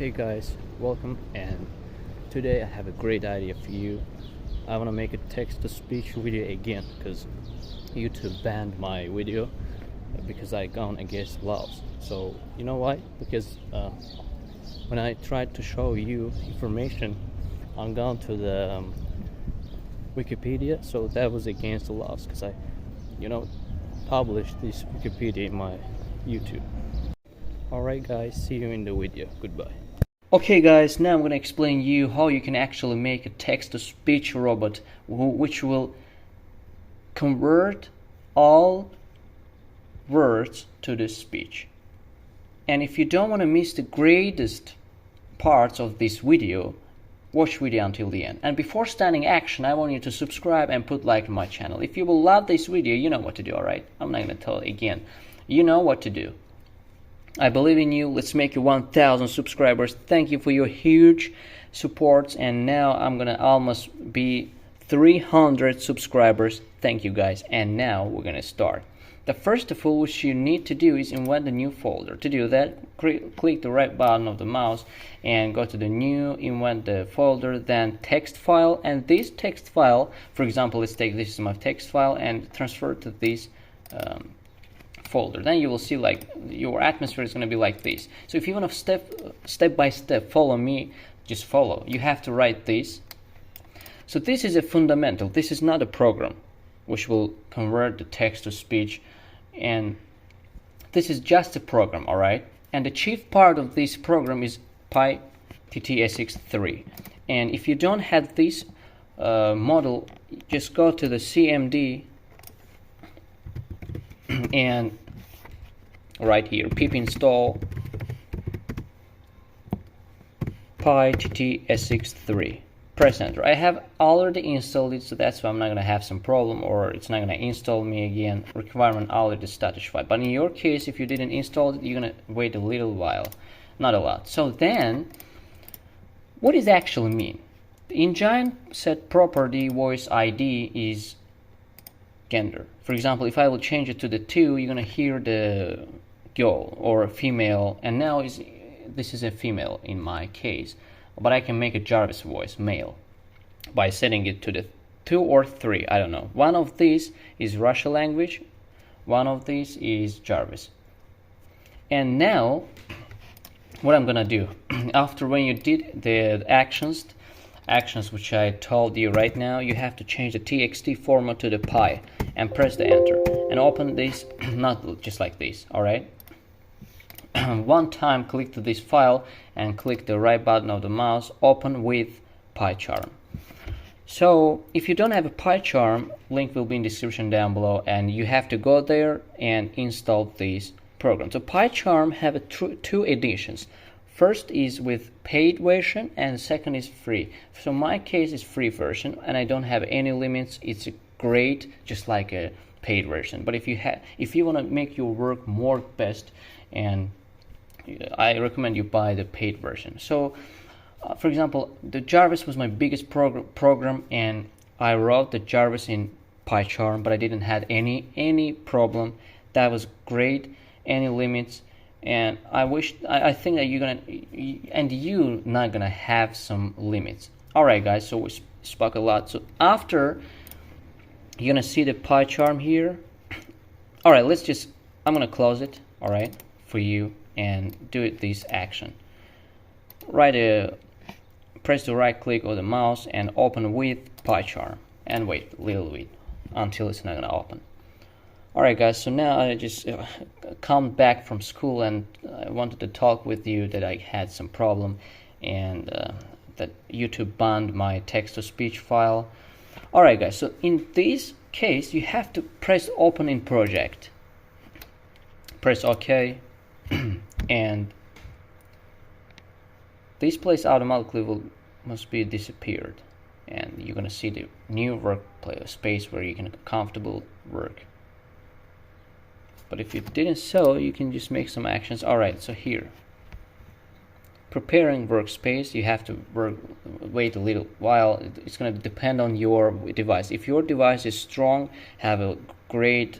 Hey guys, welcome, and today I have a great idea for you. I want to make a text-to-speech video again because YouTube banned my video because I gone against laws. So you know why? Because when I tried to show you information, I'm gone to the Wikipedia, so that was against the laws because I, published this Wikipedia in my YouTube. Alright guys, see you in the video. Goodbye. Okay guys, now I'm going to explain you how you can actually make a text-to-speech robot which will convert all words to the speech. And if you don't want to miss the greatest parts of this video, watch video until the end. And before starting action, I want you to subscribe and put like to my channel. If you will love this video, you know what to do, alright? I'm not going to tell it again. You know what to do. I believe in you. Let's make you 1,000 subscribers. Thank you for your huge support. And now I'm gonna almost be 300 subscribers. Thank you guys. And now we're gonna start. The first of all, what you need to do is invent a new folder. To do that, click the right button of the mouse and go to the new, invent the folder, then text file. And this text file, for example, let's take this as my text file and transfer to this folder. Then you will see like your atmosphere is going to be like this. So if you want to step by step follow me, just follow. You have to write this. So this is a fundamental. This is not a program which will convert the text to speech, and this is just a program, all right? And the chief part of this program is pyttsx3. And if you don't have this model, just go to the CMD and right here pip install pyttsx3, press enter. I have already installed it, so that's why I'm not going to have some problem, or it's not going to install me again. Requirement already satisfied. But in your case, if you didn't install it, you're going to wait a little while, not a lot. So then what does it actually mean? The engine set property voice ID is gender. For example, if I will change it to the 2, you're gonna hear the girl or female, and now this is a female in my case, but I can make a J.A.R.V.I.S voice male by setting it to the 2 or 3. I don't know. One of these is Russian language, one of these is J.A.R.V.I.S. And now what I'm gonna do after when you did the actions which I told you right now, you have to change the txt format to the py and press the enter and open this, not just like this, alright? One time click to this file and click the right button of the mouse, open with PyCharm. So if you don't have a PyCharm, link will be in the description down below, and you have to go there and install this program. So PyCharm have two editions. First is with paid version and second is free. So my case is free version and I don't have any limits. It's great, just like a paid version. But if you want to make your work more best, and I recommend you buy the paid version. So for example, the J.A.R.V.I.S was my biggest program, and I wrote the J.A.R.V.I.S in PyCharm, but I didn't have any problem. That was great. Any limits. And I think that you're not gonna have some limits. Alright guys, so we spoke a lot. So after, you're gonna see the PyCharm here. Alright, I'm gonna close it, alright, for you, and do this action. Press the right click of the mouse and open with PyCharm and wait a little bit until it's not gonna open. Alright guys, so now I just come back from school and I wanted to talk with you that I had some problem and that YouTube banned my text-to-speech file. Alright guys, so in this case you have to press open in project. Press OK and this place automatically must be disappeared, and you're gonna see the new workplace space where you can comfortable work. But if you didn't so, you can just make some actions. Alright, so here, preparing workspace, you have to wait a little while. It's going to depend on your device. If your device is strong, have a great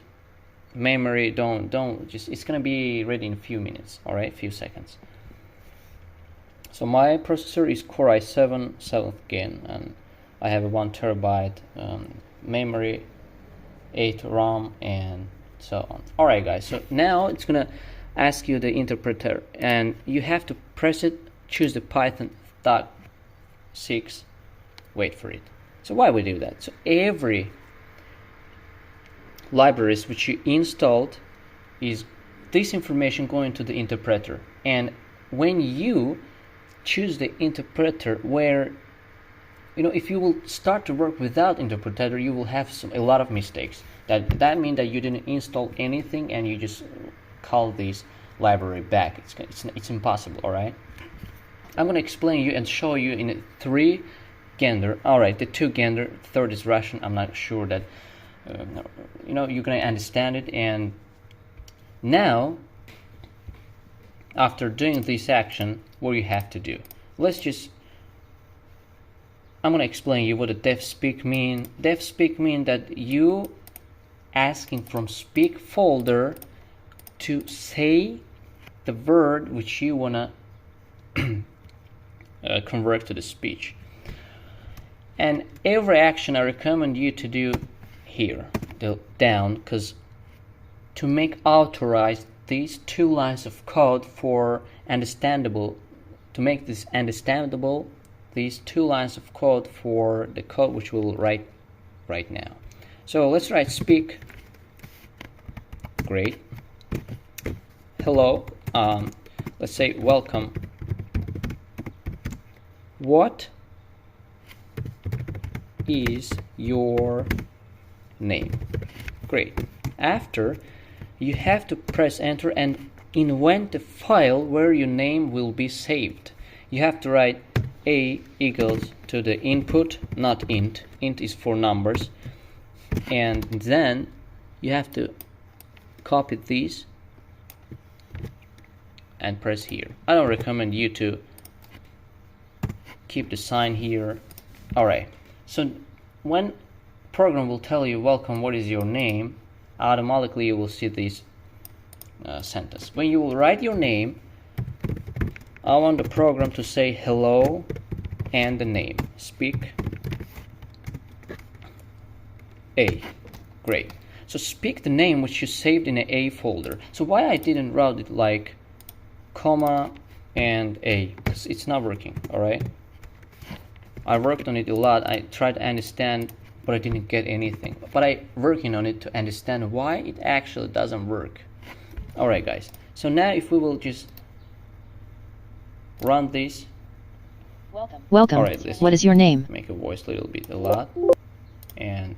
memory, don't just, it's going to be ready in a few minutes, alright, few seconds. So my processor is Core i7 7th gen, and I have a 1 TB memory, 8 RAM, and so on. Alright guys, so now it's gonna ask you the interpreter, and you have to press it, choose the pyttsx3, wait for it. So why we do that? So every libraries which you installed is this information going to the interpreter, and when you choose the interpreter, where if you will start to work without interpreter, you will have a lot of mistakes. That means that you didn't install anything and you just call this library back. It's impossible. All right, I'm gonna explain you and show you in 3 gender. All right, the 2 gender, third is Russian. I'm not sure that you're gonna understand it. And now after doing this action, what you have to do, I'm gonna explain you what the def speak mean. Def speak mean that you asking from speak folder to say the word which you wanna convert to the speech. And every action I recommend you to do here, down, because to make authorized these 2 lines of code for understandable, to make this understandable, these 2 lines of code for the code which we'll write right now. So let's write speak. Great. Hello. Let's say welcome. What is your name? Great. After, you have to press enter and invent the file where your name will be saved. You have to write a equals to the input, not int. Int is for numbers. And then you have to copy these and press here. I don't recommend you to keep the sign here. Alright, so when program will tell you welcome, what is your name, automatically you will see this sentence. When you will write your name, I want the program to say hello and the name. Speak A. Great. So speak the name which you saved in the A folder. So why I didn't route it like comma and A? Because it's not working. Alright. I worked on it a lot. I tried to understand, but I didn't get anything. But I working on it to understand why it actually doesn't work. Alright guys. So now if we will just run this. Welcome. Alright, what is your name? Make a voice a little bit a lot. And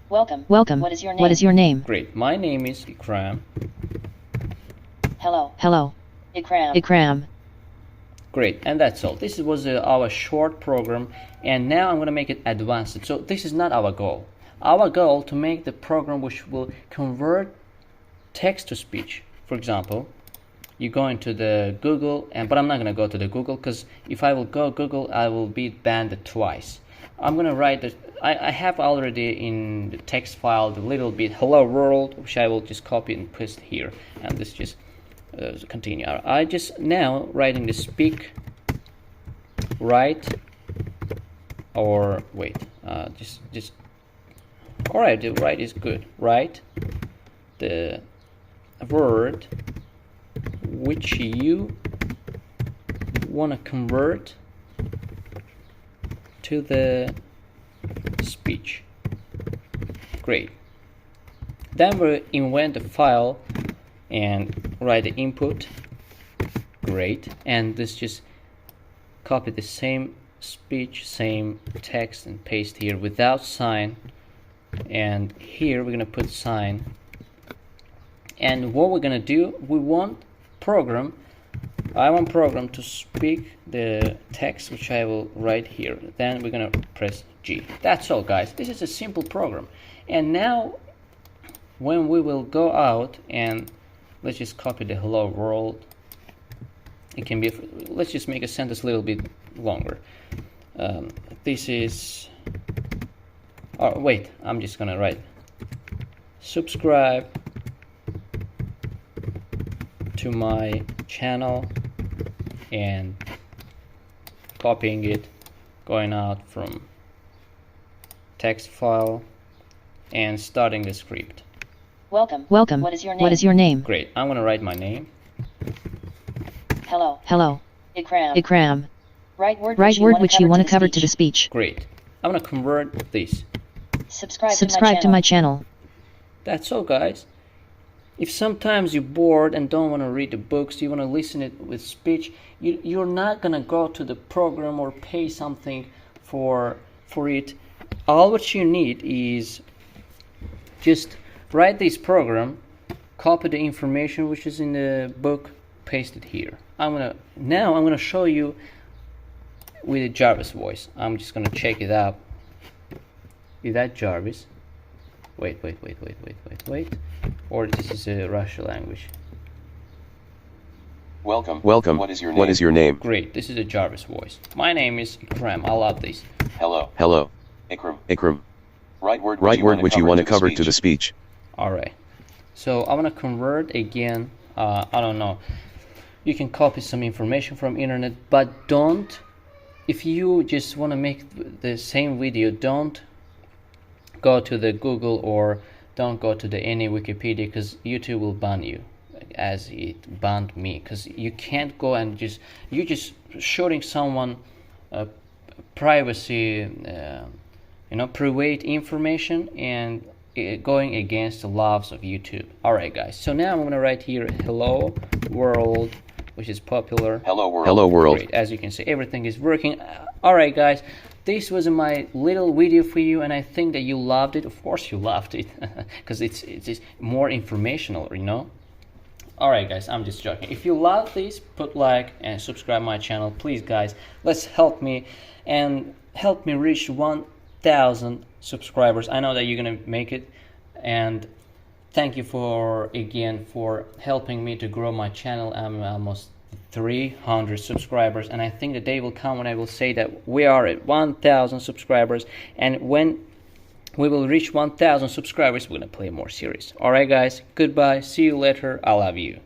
Welcome. What is your name? Great. My name is Ikram. Hello. Ikram. Great. And that's all. This was our short program, and now I'm going to make it advanced. So this is not our goal. Our goal to make the program which will convert text to speech. For example, you go into the Google, but I'm not going to go to the Google, because if I will go Google, I will be banned twice. I'm going to write that I have already in the text file the little bit hello world, which I will just copy and paste here, and this just continue. I just now writing the speak write, or wait, just all right, the write is good. Write the word which you want to convert to the speech. Great. Then we invent the file and write the input. Great. And this just copy the same speech, same text, and paste here without sign. And here we're gonna put sign. And what we're gonna do, I want program to speak the text which I will write here. Then we're gonna press G. That's all guys. This is a simple program. And now when we will go out and let's just copy the hello world. It can be, let's just make a sentence a little bit longer. This is, oh wait, I'm just gonna write subscribe to my channel and copying it, going out from text file and starting the script. Welcome. What is your name? What is your name? Great. I'm gonna write my name. Hello. Ikram. Write word which you want to cover to the speech. Great. I'm gonna convert this. Subscribe to my channel. That's all, guys. If sometimes you're bored and don't want to read the books, you want to listen it with speech, you're not gonna go to the program or pay something for it. All what you need is just write this program, copy the information which is in the book, paste it here. I'm gonna show you with a J.A.R.V.I.S voice. I'm just gonna check it out. Is that J.A.R.V.I.S? Wait. Or this is a Russian language. Welcome. What is your name? Great. This is a J.A.R.V.I.S voice. My name is Ikram. I love this. Hello. Ikram. Write word which you want to cover to the speech. Alright. So I'm gonna convert again. I don't know. You can copy some information from internet, but don't. If you just want to make the same video, don't go to the Google or don't go to the any Wikipedia, because YouTube will ban you, as it banned me. Because you can't go and you're just showing someone privacy, private information, and going against the laws of YouTube. Alright, guys. So now I'm gonna write here hello world, which is popular. Hello world. Great. As you can see, everything is working. Alright, guys. This was my little video for you, and I think that you loved it. Of course you loved it, because it's more informational, Alright, guys, I'm just joking. If you love this, put like and subscribe my channel, please, guys. Let's help me reach 1,000 subscribers. I know that you're gonna make it, and thank you for helping me to grow my channel. I'm almost 300 subscribers, and I think the day will come when I will say that we are at 1,000 subscribers, and when we will reach 1,000 subscribers, we're gonna play more series. Alright, guys, goodbye, see you later, I love you.